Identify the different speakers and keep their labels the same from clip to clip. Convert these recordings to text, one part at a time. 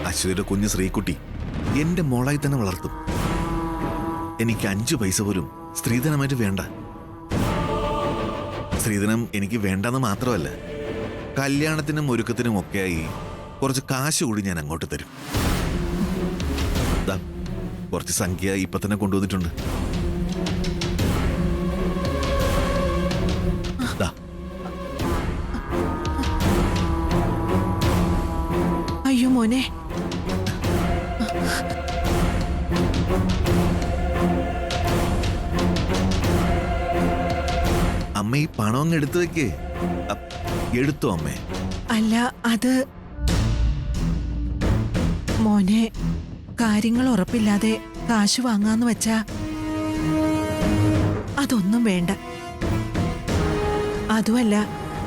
Speaker 1: അശ്വതിയുടെ കുഞ്ഞ് ശ്രീകുട്ടി എന്റെ മോളായി തന്നെ വളർത്തും. എനിക്ക് 5 പൈസ പോലും സ്ത്രീധനമായിട്ട് വേണ്ട. സ്ത്രീധനം എനിക്ക് വേണ്ടെന്ന് മാത്രമല്ല, കല്യാണത്തിനും ഒരുക്കത്തിനും ഒക്കെയായി കുറച്ച് കാശ് കൂടി ഞാൻ അങ്ങോട്ട് തരും. കുറച്ച് സംഖ്യ ഇപ്പൊ തന്നെ കൊണ്ടുവന്നിട്ടുണ്ട്.
Speaker 2: അയ്യോ മോനെ,
Speaker 1: അമ്മ ഈ പണം അങ്ങ് എടുത്തു വെക്കേ. എടുത്തോ അമ്മേ?
Speaker 2: അല്ല, അത് മോനെ, കാര്യങ്ങൾ ഉറപ്പില്ലാതെ കാശ് വാങ്ങാന്ന് വെച്ചാ അതൊന്നും വേണ്ട. അതുമല്ല,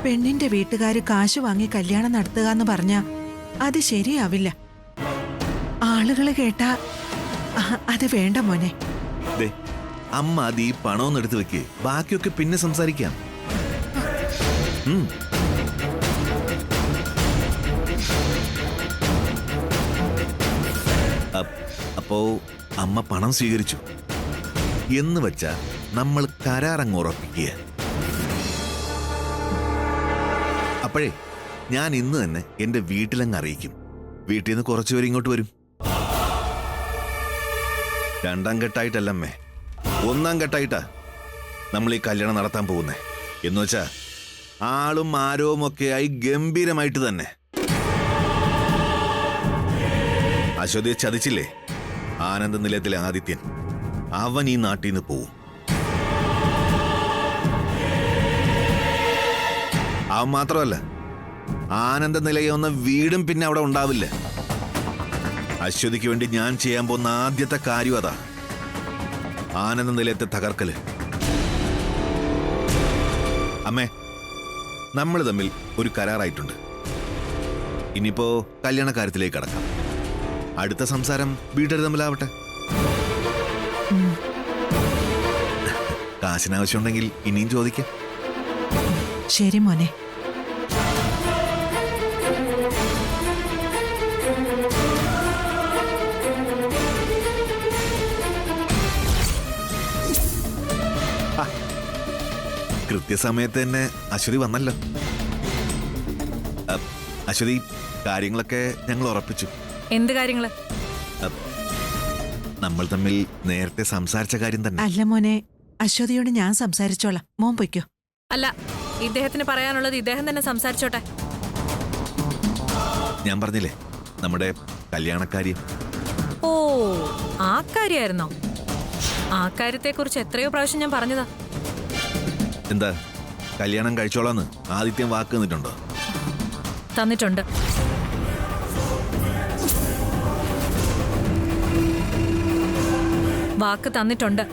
Speaker 2: പെണ്ണിന്റെ വീട്ടുകാര് കാശ് വാങ്ങി കല്യാണം നടത്തുക എന്ന് പറഞ്ഞാ അത് ശരിയാവില്ല. ആളുകള് കേട്ടാ അത് വേണ്ട മോനെ.
Speaker 1: അമ്മ അത് ഈ പണമൊന്നും എടുത്തു വെക്കേ, ബാക്കിയൊക്കെ പിന്നെ സംസാരിക്കാം. അപ്പോ അമ്മ പണം സ്വീകരിച്ചു എന്ന് വെച്ചാ നമ്മൾ കരാറങ്ങ് ഉറപ്പിക്കുക. അപ്പോഴേ ഞാൻ ഇന്ന് തന്നെ എന്റെ വീട്ടിലങ്ങ് അറിയിക്കും. വീട്ടിൽ നിന്ന് കുറച്ചുപേര് ഇങ്ങോട്ട് വരും. 2ാം ഘട്ടമായിട്ടല്ലമ്മേ, 1ാം ഘട്ടമായിട്ടാ നമ്മൾ ഈ കല്യാണം നടത്താൻ പോകുന്നേ. എന്ന് വെച്ചാ ആളും ആരവും ഒക്കെയായി ഗംഭീരമായിട്ട് തന്നെ. അശ്വതിയെ ചതിച്ചില്ലേ ആനന്ദ നിലയത്തിലെ ആദിത്യൻ, അവൻ ഈ നാട്ടിൽ നിന്ന് പോവും. അവൻ മാത്രമല്ല, ആനന്ദ നിലയം എന്ന വീടും പിന്നെ അവിടെ ഉണ്ടാവില്ല. അശ്വതിക്ക് വേണ്ടി ഞാൻ ചെയ്യാൻ പോകുന്ന ആദ്യത്തെ കാര്യം അതാ, ആനന്ദ നിലയത്തെ തകർക്കല്. അമ്മേ, നമ്മൾ തമ്മിൽ ഒരു കരാറായിട്ടുണ്ട്. ഇനിയിപ്പോ കല്യാണ കാര്യത്തിലേക്ക് കടക്കാം. അടുത്ത സംസാരം വീട്ടുകാർ തമ്മിലാവട്ടെ. കാശിനാവശ്യമുണ്ടെങ്കിൽ ഇനിയും ചോദിക്കാം.
Speaker 2: ശരി മോനെ.
Speaker 1: കൃത്യസമയത്ത് തന്നെ അശ്വതി വന്നല്ലോ. അശ്വതി, കാര്യങ്ങളൊക്കെ ഞങ്ങൾ ഉറപ്പിച്ചു.
Speaker 3: എന്ത് കാര്യങ്ങള്?
Speaker 1: നമ്മൾ തമ്മിൽ നേരത്തെ സംസാരിച്ച കാര്യം തന്നെ.
Speaker 2: അല്ല മോനെ, അശ്വതിയോട് ഞാൻ സംസാരിച്ചോളാം, മോൻ പൊയ്ക്കോ.
Speaker 3: അല്ല, ഇദ്ദേഹത്തിന് പറയാനുള്ളത് ഇദ്ദേഹം തന്നെ സംസാരിച്ചോട്ടെ.
Speaker 1: ഞാൻ പറഞ്ഞില്ലേ നമ്മുടെ കല്യാണക്കാര്യം.
Speaker 3: ഓ, ആ കാര്യായിരുന്നോ? ആ കാര്യത്തെക്കുറിച്ച് എത്രയോ പ്രാവശ്യം ഞാൻ പറഞ്ഞതാ.
Speaker 1: എന്താ, കല്യാണം കഴിച്ചോളാന്ന് ആദിത്യം വാക്ക് തന്നിട്ടുണ്ടോ?
Speaker 3: തന്നിട്ടുണ്ട്. വാക്ക് തന്നിട്ടുണ്ട്.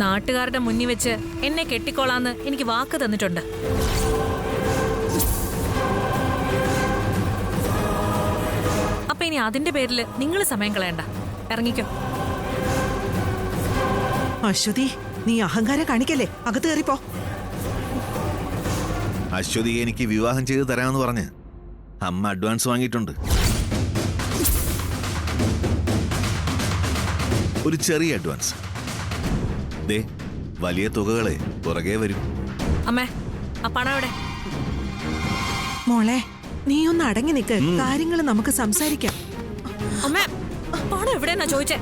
Speaker 3: നാട്ടുകാരുടെ മുന്നിൽ വെച്ച് എന്നെ കെട്ടിക്കോളാന്ന് എനിക്ക് വാക്ക് തന്നിട്ടുണ്ട്. അപ്പൊ ഇനി അതിന്റെ പേരിൽ നിങ്ങൾ സമയം കളയണ്ട, ഇറങ്ങിക്കോ.
Speaker 2: അശ്വതി, നീ അഹങ്കാരം കാണിക്കല്ലേ, അകത്ത് കയറിപ്പോ.
Speaker 1: അശ്വതി എനിക്ക് വിവാഹം ചെയ്ത് തരാമെന്ന് പറഞ്ഞ് അമ്മ അഡ്വാൻസ് വാങ്ങിയിട്ടുണ്ട്. ഒരു ചെറിയ അഡ്വാൻസ്. ദേ, വലിയ തുകകളെ പുറകെ വരും.
Speaker 3: അമ്മേ, ആ പണം എവിടെ?
Speaker 2: മോളെ, നീ ഒന്ന് അടങ്ങി നിൽക്ക്, കാര്യങ്ങൾ നമുക്ക് സംസാരിക്കാം.
Speaker 3: അമ്മേ, പണം എവിടെയെന്നാ ചോദിച്ചേ?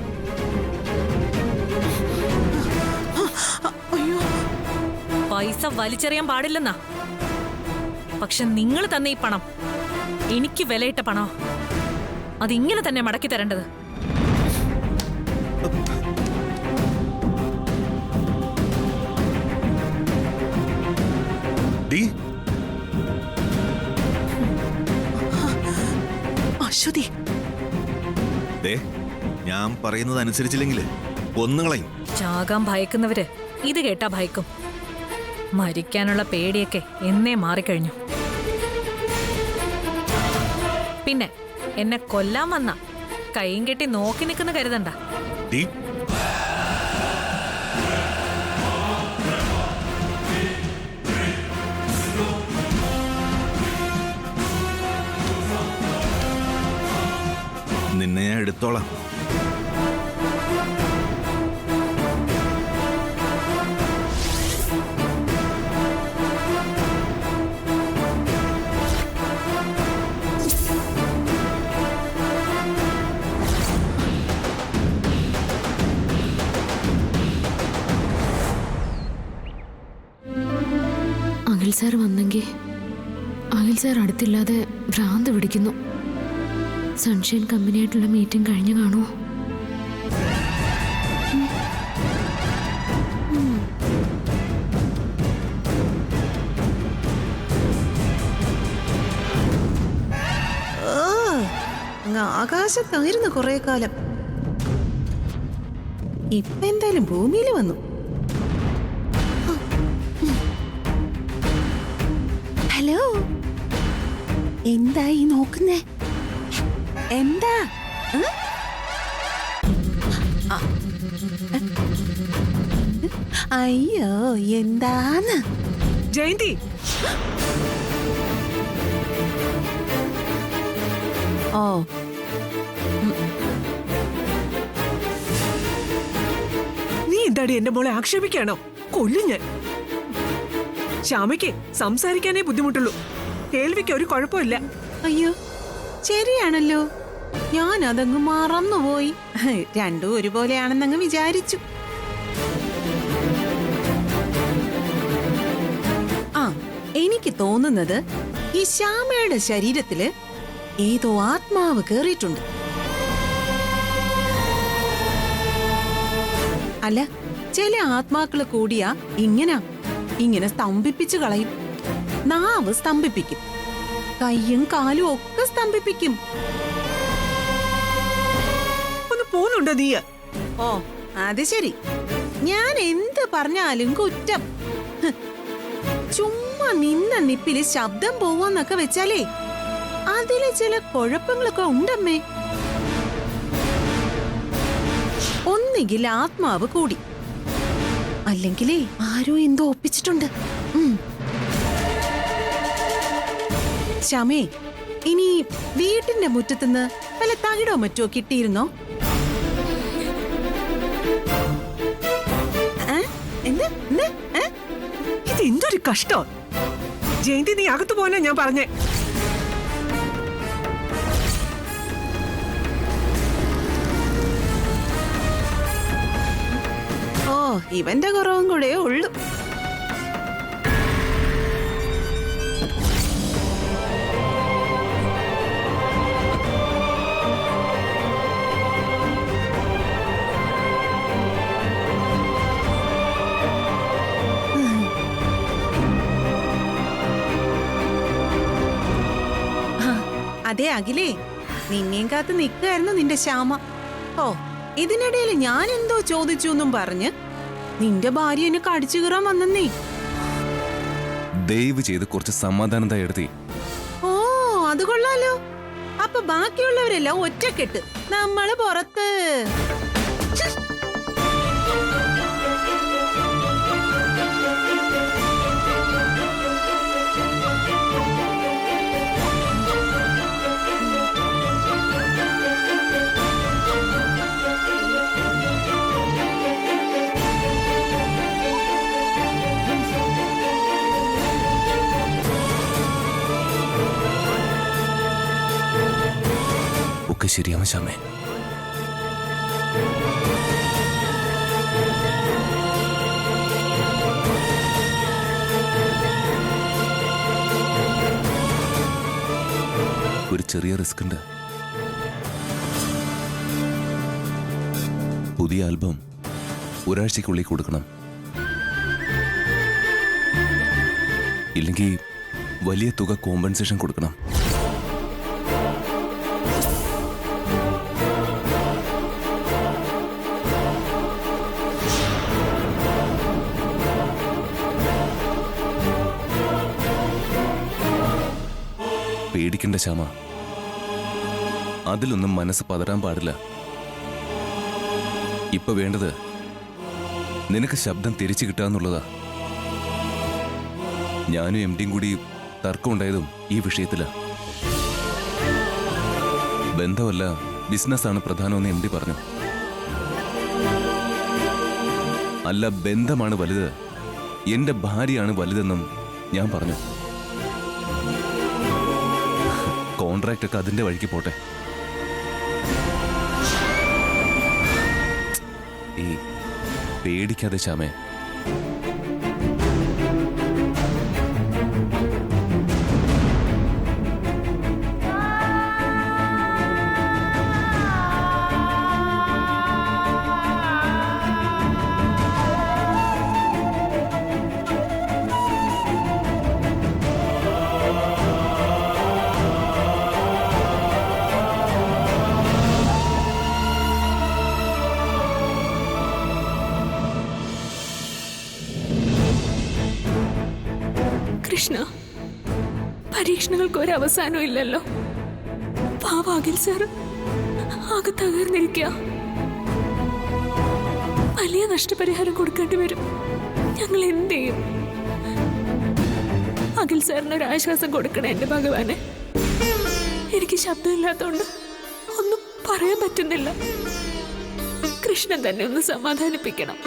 Speaker 3: പൈസ വലിച്ചെറിയാൻ പാടില്ലെന്നാ. പക്ഷെ നിങ്ങൾ തന്ന ഈ പണം എനിക്ക് വിലയിട്ട പണം, അതിങ്ങനെ തന്നെ മടക്കി തരേണ്ടത്.
Speaker 2: അശ്വതി,
Speaker 1: ഞാൻ പറയുന്നത് അനുസരിച്ചില്ലെങ്കിൽ കൊന്നുകളയും.
Speaker 3: ചാകാൻ ഭയക്കുന്നവര് ഇത് കേട്ടാ ഭയക്കും. മരിക്കാനുള്ള പേടിയൊക്കെ എന്നേ മാറിക്കഴിഞ്ഞു. പിന്നെ എന്നെ കൊല്ലാൻ വന്ന കൈയും കെട്ടി നോക്കി നിൽക്കുന്ന കരുതണ്ട.
Speaker 1: നിന്നെ ഞാൻ എടുത്തോളാം.
Speaker 4: അഖിൽ സാർ വന്നെങ്കിൽ അഖിൽ സാർ അടുത്തില്ലാതെ ഭ്രാന്ത് പിടിക്കുന്നു. സൺഷൈൻ കമ്പനിയായിട്ടുള്ള മീറ്റിംഗ് കഴിഞ്ഞു കാണുമോ?
Speaker 2: ആകാശത്തായിരുന്നു കുറെ കാലം. ഇപ്പൊ എന്തായാലും ഭൂമിയിൽ വന്നു. ഹലോ, എന്താ ഈ നോക്കുന്നേ? എന്താ? അയ്യോ, എന്താന്ന്?
Speaker 5: ജയന്തി,
Speaker 2: ഓ,
Speaker 5: നീ എന്താടി എന്റെ മോളെ ആക്ഷേപിക്കാണോ? കൊല്ലും ഞാൻ. ശ്യാമയ്ക്ക് സംസാരിക്കാനേ ബുദ്ധിമുട്ടുള്ളൂ, കേൾവിക്ക് ഒരു കുഴപ്പമില്ല.
Speaker 2: അയ്യോ, ശരിയാണല്ലോ. ഞാൻ അതങ്ങ് മറന്നുപോയി. രണ്ടും ഒരുപോലെയാണെന്നങ്ങ് വിചാരിച്ചു. ആ, എനിക്ക് തോന്നുന്നത് ഈ ശ്യാമയുടെ ശരീരത്തില് ഏതോ ആത്മാവ് കേറിയിട്ടുണ്ട്. അല്ല, ചില ആത്മാക്കള് കൂടിയാ ഇങ്ങനെ സ്തംഭിപ്പിച്ചു കളയും. നാവ് സ്തംഭിപ്പിക്കും, കയ്യും കാലും ഒക്കെ സ്തംഭിപ്പിക്കും.
Speaker 5: ഒന്ന് പോന്നുണ്ടോ നീ?
Speaker 2: ഓ, അത് ശരി. ഞാൻ എന്ത് പറഞ്ഞാലും കുറ്റം. ഹ്, ചുമ്മാ നിന്ന നിപ്പില് ശബ്ദം പോവാന്നൊക്കെ വെച്ചാലേ അതില് ചില കുഴപ്പങ്ങളൊക്കെ ഉണ്ടമ്മേ. ഒന്നുകിൽ ആത്മാവ് കൂടി, അല്ലെങ്കിലേ ആരോ എന്തോ ഒപ്പിച്ചിട്ടുണ്ട്. ശ്യാമേ, ഇനി വീട്ടിന്റെ മുറ്റത്തുനിന്ന് വല്ല തകിടോ മറ്റോ കിട്ടിയിരുന്നോ?
Speaker 5: ഇത് എന്തൊരു കഷ്ടം. ജയന്തി, നീ അകത്തു പോകാനാ ഞാൻ പറഞ്ഞേ.
Speaker 2: ഓ, ഇവന്റെ കുറവും കൂടെ ഉള്ളു. അതെ അഖിലേ, നിന്നെയും കാത്ത് നിൽക്കായിരുന്നു നിന്റെ ശ്യാമ. ഓ, ഇതിനിടയിൽ ഞാൻ എന്തോ ചോദിച്ചു എന്നും പറഞ്ഞ് നിന്റെ ഭാര്യ എന്നെ കടിച്ചു കയറാൻ വന്നേ.
Speaker 6: ദയവ് ചെയ്ത് കുറച്ച് സമാധാനം എടുത്തി.
Speaker 2: ഓ, അത് കൊള്ളാലോ. അപ്പൊ ബാക്കിയുള്ളവരെല്ലാം ഒറ്റക്കെട്ട്, നമ്മള് പുറത്ത്.
Speaker 6: ഒക്കെ ശരിയാവും ശ്യാമേ. ഒരു ചെറിയ റിസ്ക് ഉണ്ട്. പുതിയ ആൽബം ഒരാഴ്ചക്കുള്ളിൽ കൊടുക്കണം, ഇല്ലെങ്കിൽ വലിയ തുക കോമ്പൻസേഷൻ കൊടുക്കണം. പേടിക്കണ്ട ശ്യാമ, അതിലൊന്നും മനസ്സ് പതറാൻ പാടില്ല. ഇപ്പൊ വേണ്ടത് നിനക്ക് ശബ്ദം തിരിച്ചു കിട്ടാന്നുള്ളതാ. ഞാനും എംഡിയും കൂടി തർക്കമുണ്ടായതും ഈ വിഷയത്തിലാ. ബന്ധമല്ല, ബിസിനസ്സാണ് പ്രധാനമെന്ന് MD പറഞ്ഞു. അല്ല, ബന്ധമാണ് വലുത്, എന്റെ ഭാര്യയാണ് വലുതെന്നും ഞാൻ പറഞ്ഞു. കോൺട്രാക്റ്റ് ഒക്കെ അതിന്റെ വഴിക്ക് പോട്ടെ. ഈ പേടിക്കാതെ ശ്യാമേ.
Speaker 4: കൃഷ്ണ, പരീക്ഷണങ്ങൾക്ക് ഒരു അവസാനവും ഇല്ലല്ലോ. പാവ അഖിൽ സാർ ആകെ തകർന്നിരിക്കുക. വലിയ നഷ്ടപരിഹാരം കൊടുക്കേണ്ടി വരും. ഞങ്ങൾ എന്ത് ചെയ്യും? അഖിൽ സാറിന് ഒരു ആശ്വാസം കൊടുക്കണേ എന്റെ ഭഗവാനെ. എനിക്ക് ശബ്ദമില്ലാത്തോണ്ട് ഒന്നും പറയാൻ പറ്റുന്നില്ല. കൃഷ്ണൻ തന്നെ ഒന്ന് സമാധാനിപ്പിക്കണം.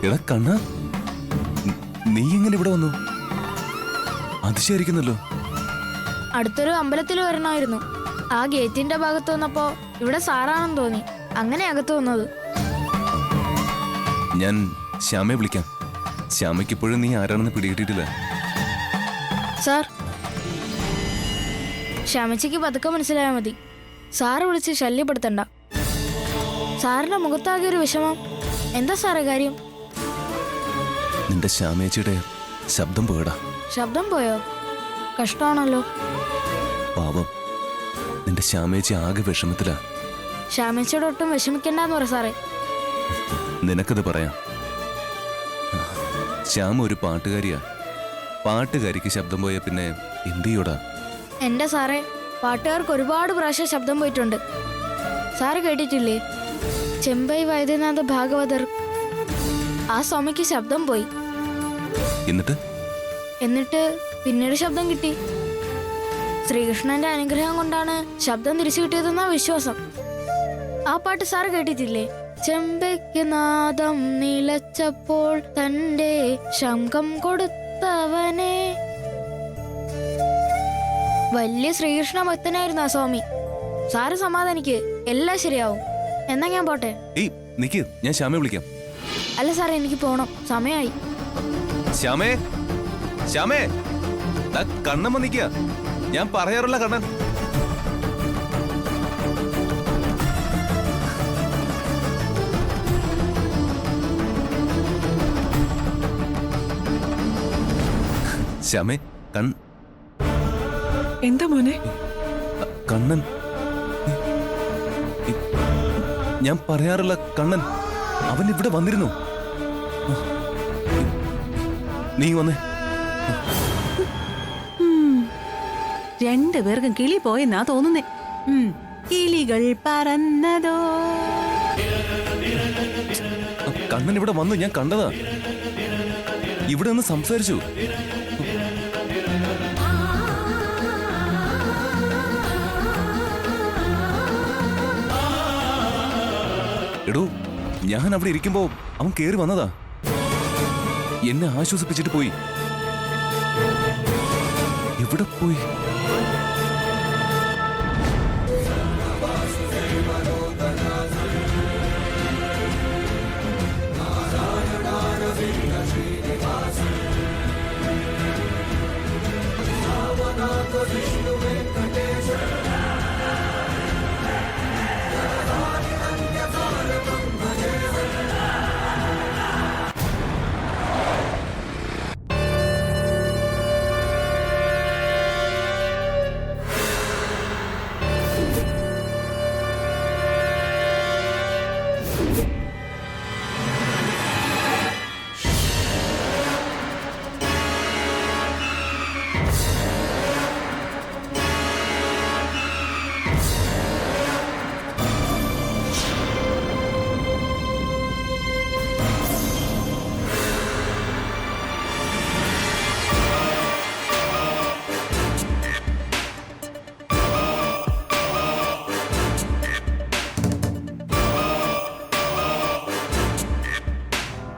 Speaker 6: എടാ കണ്ണ, നീ എങ്ങനെ ഇവിടെ വന്നു? അതിശയായിരിക്കുന്നല്ലോ.
Speaker 7: അടുത്തൊരു അമ്പലത്തിൽ വരണമായിരുന്നു. ആ ഗേറ്റിന്റെ ഭാഗത്ത് വന്നപ്പോ ഇവിടെ സാറാണെന്ന് തോന്നി. അങ്ങനെ അകത്ത് വന്നത്.
Speaker 6: ഞാൻ ശ്യാമയെ വിളിക്കാം. ശ്യാമയ്ക്ക് ഇപ്പോഴും നീ ആരാണെന്ന് പിടികിട്ടിട്ടില്ല.
Speaker 7: സാർ, ശ്യാമച്ചയ്ക്ക് പതുക്കെ മനസ്സിലായാൽ മതി. സാറ് വിളിച്ച് ശല്യപ്പെടുത്തണ്ട. സാറിന്റെ മുഖത്താകെ ഒരു വിഷമം. എന്താ സാറേ കാര്യം?
Speaker 6: നിന്റെ ശ്യാമേച്ചിയുടെ ശബ്ദം പോയടാ.
Speaker 7: ശബ്ദം പോയോ? കഷ്ടമാണല്ലോ.
Speaker 6: പാവം, നിന്റെ ശ്യാമേച്ചി ആകെ വിഷമത്തിലാ.
Speaker 7: ശ്യാമച്ചയോട് ഒട്ടും വിഷമിക്കണ്ടെന്ന് പറ സാറേ.
Speaker 6: നിനക്കത് പറയാം. ശ്യാമ ഒരു പാട്ടുകാരിയാ. പാട്ടുകാരിക്ക് ശബ്ദം പോയ പിന്നെ എന്ത് ചെയ്യൂടാ?
Speaker 7: എന്റെ സാറേ, പാട്ടുകാർക്ക് ഒരുപാട് പ്രാവശ്യം ശബ്ദം പോയിട്ടുണ്ട്. സാറ് കേട്ടിട്ടില്ലേ? ചെമ്പൈ വൈദ്യനാഥ ഭാഗവതർ, ആ സ്വാമിക്ക് ശബ്ദം പോയി. എന്നിട്ട് പിന്നീട് ശബ്ദം കിട്ടി. ശ്രീകൃഷ്ണന്റെ അനുഗ്രഹം കൊണ്ടാണ് ശബ്ദം തിരിച്ചു കിട്ടിയതെന്നാ വിശ്വാസം. ആ പാട്ട് സാറ് കേട്ടിട്ടില്ലേ? ചെമ്പയ്ക്ക് നാദം നിലച്ചപ്പോൾ തന്റെ ശംഖം കൊടുത്തവനെ. വലിയ ശ്രീകൃഷ്ണ ഭക്തനായിരുന്നു ആ സ്വാമി. സാറ് സമാധാനിക്ക്, എല്ലാം ശരിയാവും. എന്നാ ഞാൻ പോട്ടെ.
Speaker 6: നിക്ക്, ഞാൻ ശ്യാമയെ വിളിക്കാം.
Speaker 7: അല്ല സാറേ, എനിക്ക് പോണം, സമയമായി.
Speaker 6: ശ്യാമേ, ശ്യാമേ, കണ്ണൻ വന്നിക്ക. ഞാൻ പറയാറുള്ള കണ്ണൻ. ശ്യാമേ,
Speaker 5: എന്താ മോനെ?
Speaker 6: കണ്ണൻ, ഞാൻ പറയാറുള്ള കണ്ണൻ, അവൻ ഇവിടെ വന്നിരുന്നു. നീ വന്നേ.
Speaker 2: രണ്ടുപേർക്കും കിളി പോയെന്നാ തോന്നുന്നേ. കിളികൾ പറന്നതോ.
Speaker 6: കണ്ണൻ ഇവിടെ വന്നു, ഞാൻ കണ്ടതാ. ഇവിടെ ഒന്ന് സംസാരിച്ചു. എടോ, ഞാൻ അവിടെ ഇരിക്കുമ്പോ അവൻ കേറി വന്നതാ. എന്നെ ആശ്വസിപ്പിച്ചിട്ട് പോയി. എവിടെ പോയി?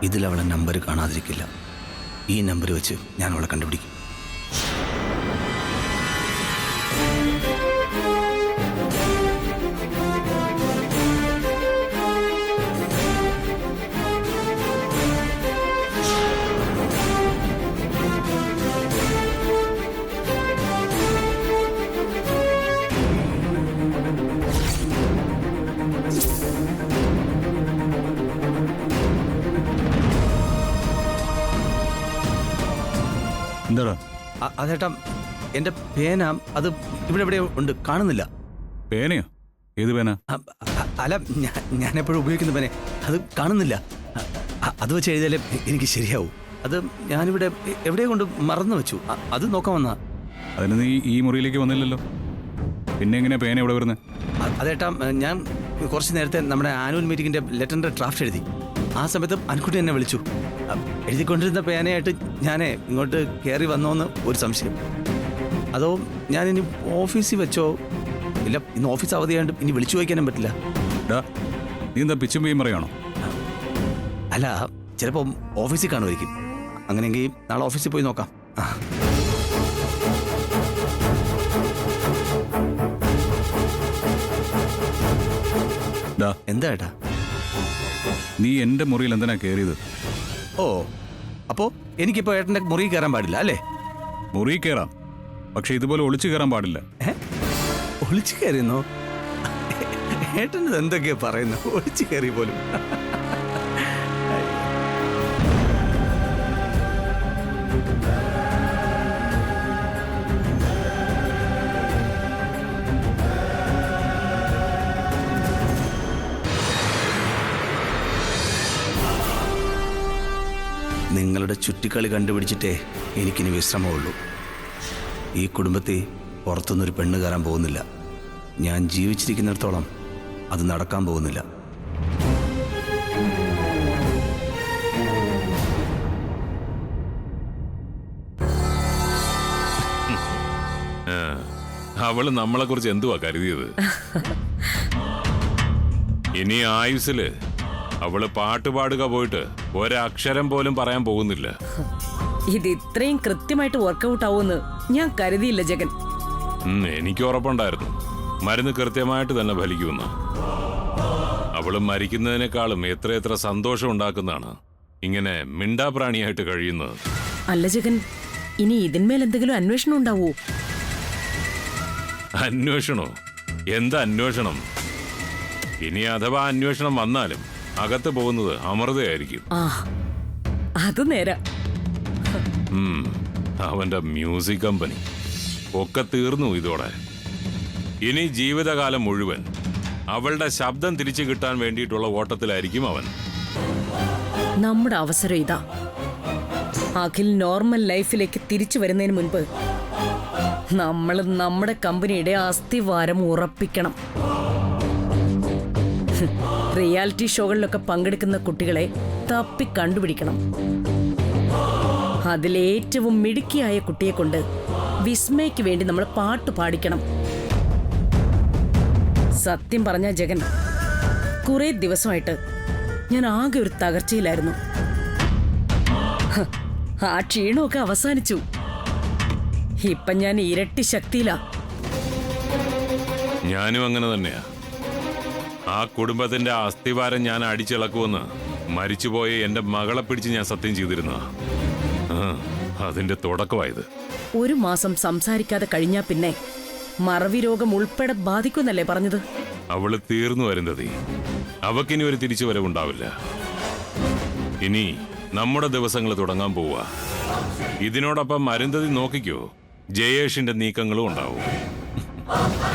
Speaker 8: ഇതിൽ അവളെ നമ്പർ കാണാതിരിക്കില്ല. ഈ നമ്പർ വെച്ച് ഞാൻ അവളെ കണ്ടുപിടിക്കും.
Speaker 6: എന്താടാ?
Speaker 8: അതേട്ടാ, എൻ്റെ പേന അത് ഇവിടെ എവിടെ ഉണ്ട്, കാണുന്നില്ല.
Speaker 6: പേനയോ? ഏത് പേന?
Speaker 8: അല്ല, ഞാൻ എപ്പോഴും ഉപയോഗിക്കുന്ന പേന, അത് കാണുന്നില്ല. അത് വെച്ച് എഴുതിയാലേ എനിക്ക് ശരിയാവും. അത് ഞാനിവിടെ എവിടെ കൊണ്ട് മറന്നു വെച്ചു. അത് നോക്കാൻ വന്നാ.
Speaker 6: അതിന് നീ ഈ മുറിയിലേക്ക് വന്നില്ലല്ലോ, പിന്നെ എങ്ങനെയാ പേന ഇവിടെ വരുന്നത്?
Speaker 8: അതേട്ടാ, ഞാൻ കുറച്ച് നേരത്തെ നമ്മുടെ ആനുവൽ മീറ്റിങ്ങിൻ്റെ ലെറ്ററിൻ്റെ ഡ്രാഫ്റ്റ് എഴുതി. ആ സമയത്ത് അനുക്കുട്ടി എന്നെ വിളിച്ചു. എഴുതിക്കൊണ്ടിരുന്ന പേനയായിട്ട് ഞാൻ ഇങ്ങോട്ട് കയറി വന്നോന്ന് ഒരു സംശയം. അതോ ഞാനിനി ഓഫീസിൽ വെച്ചോ? ഇല്ല, ഇന്ന് ഓഫീസ് അവധിയായിട്ട് ഇനി വിളിച്ചു ചോദിക്കാനും പറ്റില്ല.
Speaker 6: നീ എന്താ പിച്ചും പെയ്യും പറയാണോ?
Speaker 8: അല്ല, ചിലപ്പോൾ ഓഫീസിൽ കാണുമായിരിക്കും. അങ്ങനെയെങ്കിൽ നാളെ ഓഫീസിൽ പോയി നോക്കാം. എന്താ ഏട്ടാ?
Speaker 6: നീ എൻ്റെ മുറിയിൽ എന്തിനാ കയറിയത്?
Speaker 8: ഓ, അപ്പോൾ എനിക്കിപ്പോൾ ഏട്ടൻ്റെ മുറി കയറാൻ പാടില്ല അല്ലേ?
Speaker 6: മുറി കയറാം, പക്ഷെ ഇതുപോലെ ഒളിച്ചു കയറാൻ പാടില്ല.
Speaker 8: ഒളിച്ചു കയറിയെന്നോ? ഏട്ടൻ്റെ എന്തൊക്കെയാ പറയുന്നു? ഒളിച്ചു കയറി പോലും. നിങ്ങളുടെ ചുറ്റിക്കളി കണ്ടുപിടിച്ചിട്ടേ എനിക്കിനി വിശ്രമമുള്ളൂ. ഈ കുടുംബത്തിൽ പുറത്തുനിന്നൊരു പെണ്ണ് കയറാൻ പോകുന്നില്ല. ഞാൻ ജീവിച്ചിരിക്കുന്നിടത്തോളം അത് നടക്കാൻ പോകുന്നില്ല.
Speaker 9: അവള് നമ്മളെ കുറിച്ച് എന്തുവാ കരുതിയത്? ഇനി ആയുസില് അവള് പാട്ടുപാടുക പോയിട്ട് ഒരക്ഷരം പോലും പറയാൻ പോകുന്നില്ല.
Speaker 10: ഇത് ഇത്രയും കൃത്യമായിട്ട് വർക്കൗട്ട് ആവുമെന്ന് ഞാൻ കരുതിയില്ല ജഗൻ.
Speaker 9: എനിക്ക് ഉറപ്പുണ്ടായിരുന്നു മരുന്ന് കൃത്യമായിട്ട് തന്നെ ഫലിക്കുമെന്ന്. അവള് മരിക്കുന്നതിനേക്കാളും എത്രയെത്ര സന്തോഷം ഉണ്ടാക്കുന്നതാണ് ഇങ്ങനെ മിണ്ടാപ്രാണിയായിട്ട് കഴിയുന്നത്.
Speaker 10: അല്ല ജഗൻ, ഇനി ഇതിന്മേൽ എന്തെങ്കിലും അന്വേഷണം ഉണ്ടാവോ?
Speaker 9: അന്വേഷണോ? എന്താ അന്വേഷണം? ഇനി അഥവാ അന്വേഷണം വന്നാലും അകത്ത് പോകുന്നത് അമൃതയായിരിക്കും.
Speaker 10: അത് നേരാ.
Speaker 9: അവന്റെ മ്യൂസിക് കമ്പനി ഒക്കെ തീർന്നു ഇതോടെ. ഇനി ജീവിതകാലം മുഴുവൻ അവളുടെ ശബ്ദം തിരിച്ചു കിട്ടാൻ വേണ്ടിയിട്ടുള്ള ഓട്ടത്തിലായിരിക്കും അവൻ.
Speaker 10: നമ്മുടെ അവസരം ഇതാ. അഖിൽ നോർമൽ ലൈഫിലേക്ക് തിരിച്ചു വരുന്നതിന് മുൻപ് നമ്മൾ നമ്മുടെ കമ്പനിയുടെ അസ്ഥിവാരം ഉറപ്പിക്കണം. റിയാലിറ്റി ഷോകളിലൊക്കെ പങ്കെടുക്കുന്ന കുട്ടികളെ തപ്പി കണ്ടുപിടിക്കണം. അതിലേറ്റവും മിടുക്കിയായ കുട്ടിയെ കൊണ്ട് വിസ്മയ്ക്ക് വേണ്ടി നമ്മൾ പാട്ട് പാടിക്കണം. സത്യം പറഞ്ഞ ജഗൻ, കുറെ ദിവസമായിട്ട് ഞാൻ ആകെ ഒരു തകർച്ചയിലായിരുന്നു. ആ ക്ഷീണമൊക്കെ അവസാനിച്ചു. ഇപ്പൊ ഞാൻ ഇരട്ടി ശക്തിയിലാ.
Speaker 9: ഞാനും അങ്ങനെ തന്നെയാ. ആ കുടുംബത്തിന്റെ അസ്ഥിവാരം ഞാൻ അടിച്ചിളക്കുമെന്ന് മരിച്ചുപോയ എന്റെ മകളെ പിടിച്ച് ഞാൻ സത്യം ചെയ്തിരുന്നതാ. അതിന്റെ തുടക്കമായത്.
Speaker 10: 1 മാസം സംസാരിക്കാതെ കഴിഞ്ഞാ പിന്നെ മറവി രോഗം ഉൾപ്പെടെ ബാധിക്കുന്നല്ലേ പറഞ്ഞത്?
Speaker 9: അവള് തീർന്നു വരുന്നത്. അവക്കിനി ഒരു തിരിച്ചു വരവുണ്ടാവില്ല. ഇനി നമ്മുടെ ദിവസങ്ങൾ തുടങ്ങാൻ പോവാ. ഇതിനോടൊപ്പം അരുന്ധതി നോക്കിക്കോ, ജയേഷിന്റെ നീക്കങ്ങളും ഉണ്ടാവും.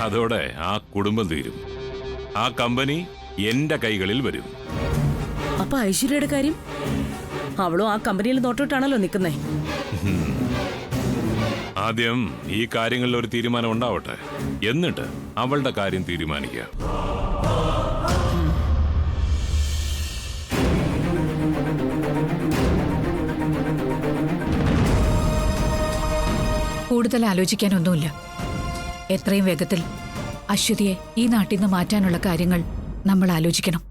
Speaker 9: അതോടെ ആ കുടുംബം തീരും. ആ കമ്പനി എന്റെ കൈകളിൽ വരും.
Speaker 10: അപ്പൊ ഐശ്വര്യയുടെ കാര്യം? അവളും ആ കമ്പനിയിൽ നോട്ടിട്ടാണല്ലോ നിൽക്കുന്നേ.
Speaker 9: ആദ്യം ഈ കാര്യങ്ങളിൽ ഒരു തീരുമാനം ഉണ്ടാവട്ടെ, എന്നിട്ട് അവളുടെ കാര്യം തീരുമാനിക്കാം.
Speaker 11: കൂടുതൽ ആലോചിക്കാനൊന്നുമില്ല. എത്രയും വേഗത്തിൽ അശ്വതിയെ ഈ നാട്ടിൽ നിന്ന് മാറ്റാനുള്ള കാര്യങ്ങൾ നമ്മൾ ആലോചിക്കണം.